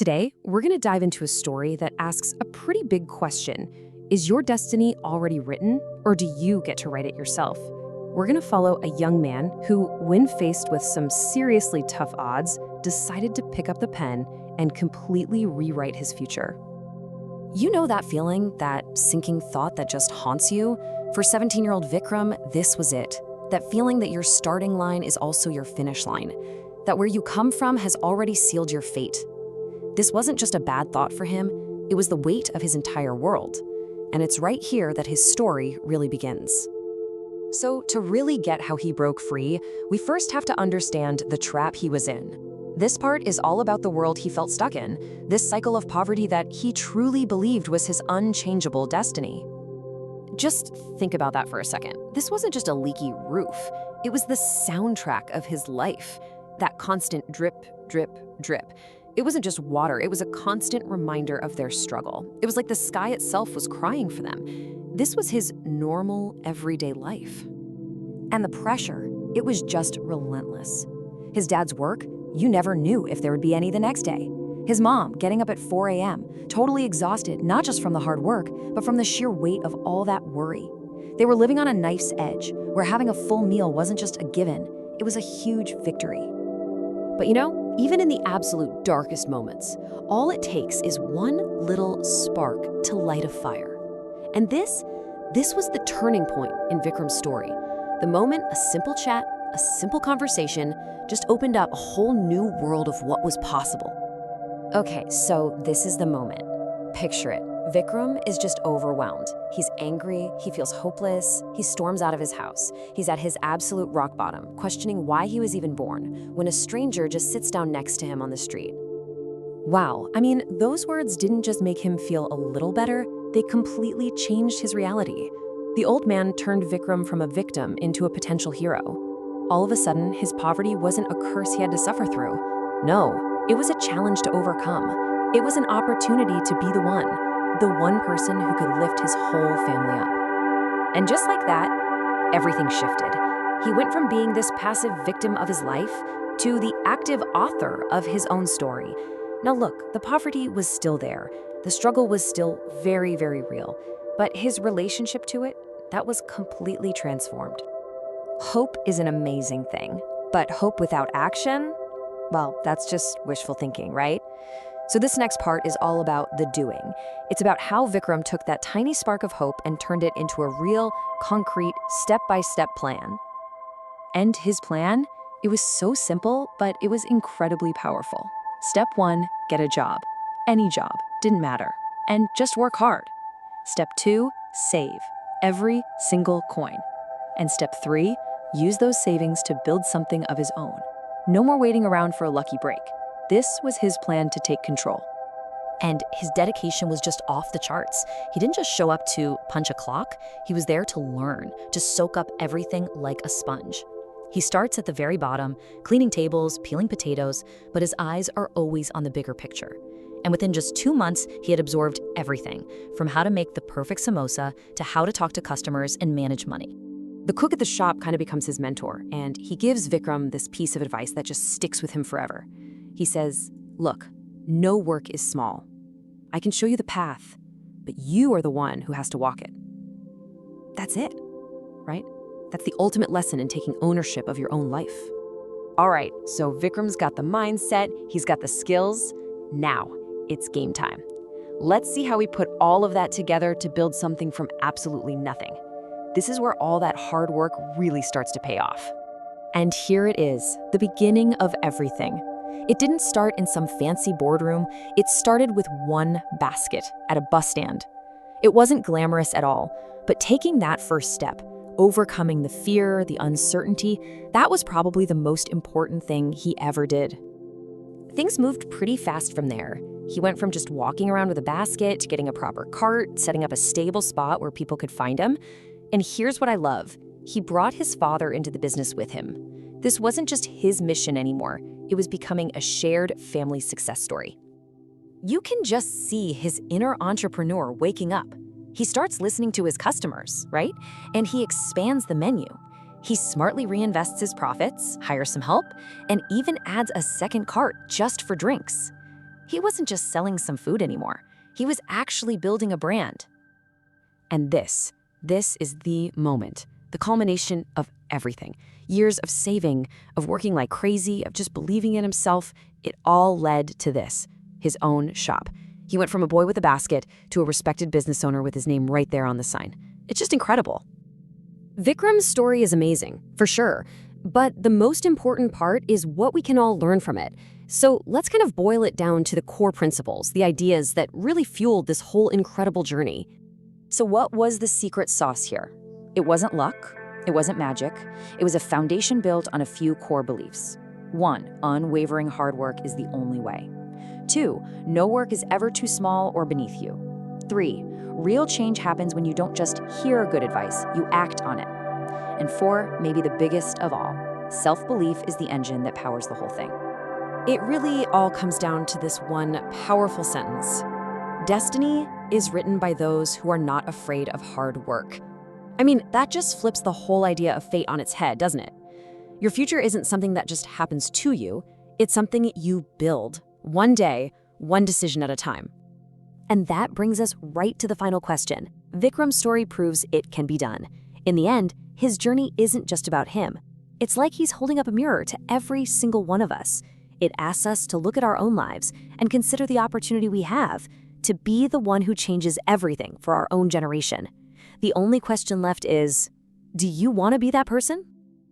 Today, we're going to dive into a story that asks a pretty big question. Is your destiny already written, or do you get to write it yourself? We're going to follow a young man who, when faced with some seriously tough odds, decided to pick up the pen and completely rewrite his future. You know that feeling, that sinking thought that just haunts you? For 17-year-old Vikram, this was it. That feeling that your starting line is also your finish line. That where you come from has already sealed your fate. This wasn't just a bad thought for him, it was the weight of his entire world. And it's right here that his story really begins. So, to really get how he broke free, we first have to understand the trap he was in. This part is all about the world he felt stuck in, this cycle of poverty that he truly believed was his unchangeable destiny. Just think about that for a second. This wasn't just a leaky roof. It was the soundtrack of his life. That constant drip, drip, drip. It wasn't just water, it was a constant reminder of their struggle. It was like the sky itself was crying for them. This was his normal, everyday life. And the pressure, it was just relentless. His dad's work, you never knew if there would be any the next day. His mom, getting up at 4 a.m., totally exhausted, not just from the hard work, but from the sheer weight of all that worry. They were living on a knife's edge, where having a full meal wasn't just a given, it was a huge victory. But you know, even in the absolute darkest moments, all it takes is one little spark to light a fire. And this was the turning point in Vikram's story. The moment a simple chat, a simple conversation, just opened up a whole new world of what was possible. Okay, so this is the moment. Picture it. Vikram is just overwhelmed. He's angry, he feels hopeless, he storms out of his house. He's at his absolute rock bottom, questioning why he was even born, when a stranger just sits down next to him on the street. Wow, I mean, those words didn't just make him feel a little better, they completely changed his reality. The old man turned Vikram from a victim into a potential hero. All of a sudden, his poverty wasn't a curse he had to suffer through. No, it was a challenge to overcome. It was an opportunity to be the one person who could lift his whole family up. And just like that, everything shifted. He went from being this passive victim of his life to the active author of his own story. Now look, the poverty was still there. The struggle was still very, very real. But his relationship to it, that was completely transformed. Hope is an amazing thing, but hope without action? Well, that's just wishful thinking, right? So this next part is all about the doing. It's about how Vikram took that tiny spark of hope and turned it into a real, concrete, step-by-step plan. And his plan? It was so simple, but it was incredibly powerful. Step 1, get a job. Any job, didn't matter. And just work hard. Step 2, save. Every single coin. And step 3, use those savings to build something of his own. No more waiting around for a lucky break. This was his plan to take control. And his dedication was just off the charts. He didn't just show up to punch a clock. He was there to learn, to soak up everything like a sponge. He starts at the very bottom, cleaning tables, peeling potatoes, but his eyes are always on the bigger picture. And within just 2 months, he had absorbed everything, from how to make the perfect samosa to how to talk to customers and manage money. The cook at the shop kind of becomes his mentor, and he gives Vikram this piece of advice that just sticks with him forever. He says, look, no work is small. I can show you the path, but you are the one who has to walk it. That's it, right? That's the ultimate lesson in taking ownership of your own life. All right, so Vikram's got the mindset, he's got the skills. Now, it's game time. Let's see how we put all of that together to build something from absolutely nothing. This is where all that hard work really starts to pay off. And here it is, the beginning of everything. It didn't start in some fancy boardroom, it started with one basket at a bus stand. It wasn't glamorous at all, but taking that first step, overcoming the fear, the uncertainty, that was probably the most important thing he ever did. Things moved pretty fast from there. He went from just walking around with a basket to getting a proper cart, setting up a stable spot where people could find him. And here's what I love. He brought his father into the business with him. This wasn't just his mission anymore. It was becoming a shared family success story. You can just see his inner entrepreneur waking up. He starts listening to his customers, right? And he expands the menu. He smartly reinvests his profits, hires some help, and even adds a second cart just for drinks. He wasn't just selling some food anymore. He was actually building a brand. And this is the moment, the culmination of everything. Years of saving, of working like crazy, of just believing in himself, it all led to this, his own shop. He went from a boy with a basket to a respected business owner with his name right there on the sign. It's just incredible. Vikram's story is amazing, for sure, but the most important part is what we can all learn from it. So let's kind of boil it down to the core principles, the ideas that really fueled this whole incredible journey. So what was the secret sauce here? It wasn't luck. It wasn't magic. It was a foundation built on a few core beliefs. 1, unwavering hard work is the only way. 2, no work is ever too small or beneath you. 3, real change happens when you don't just hear good advice, you act on it. And 4, maybe the biggest of all, self-belief is the engine that powers the whole thing. It really all comes down to this one powerful sentence. Destiny is written by those who are not afraid of hard work. I mean, that just flips the whole idea of fate on its head, doesn't it? Your future isn't something that just happens to you. It's something you build, one day, one decision at a time. And that brings us right to the final question. Vikram's story proves it can be done. In the end, his journey isn't just about him. It's like he's holding up a mirror to every single one of us. It asks us to look at our own lives and consider the opportunity we have to be the one who changes everything for our own generation. The only question left is, do you want to be that person?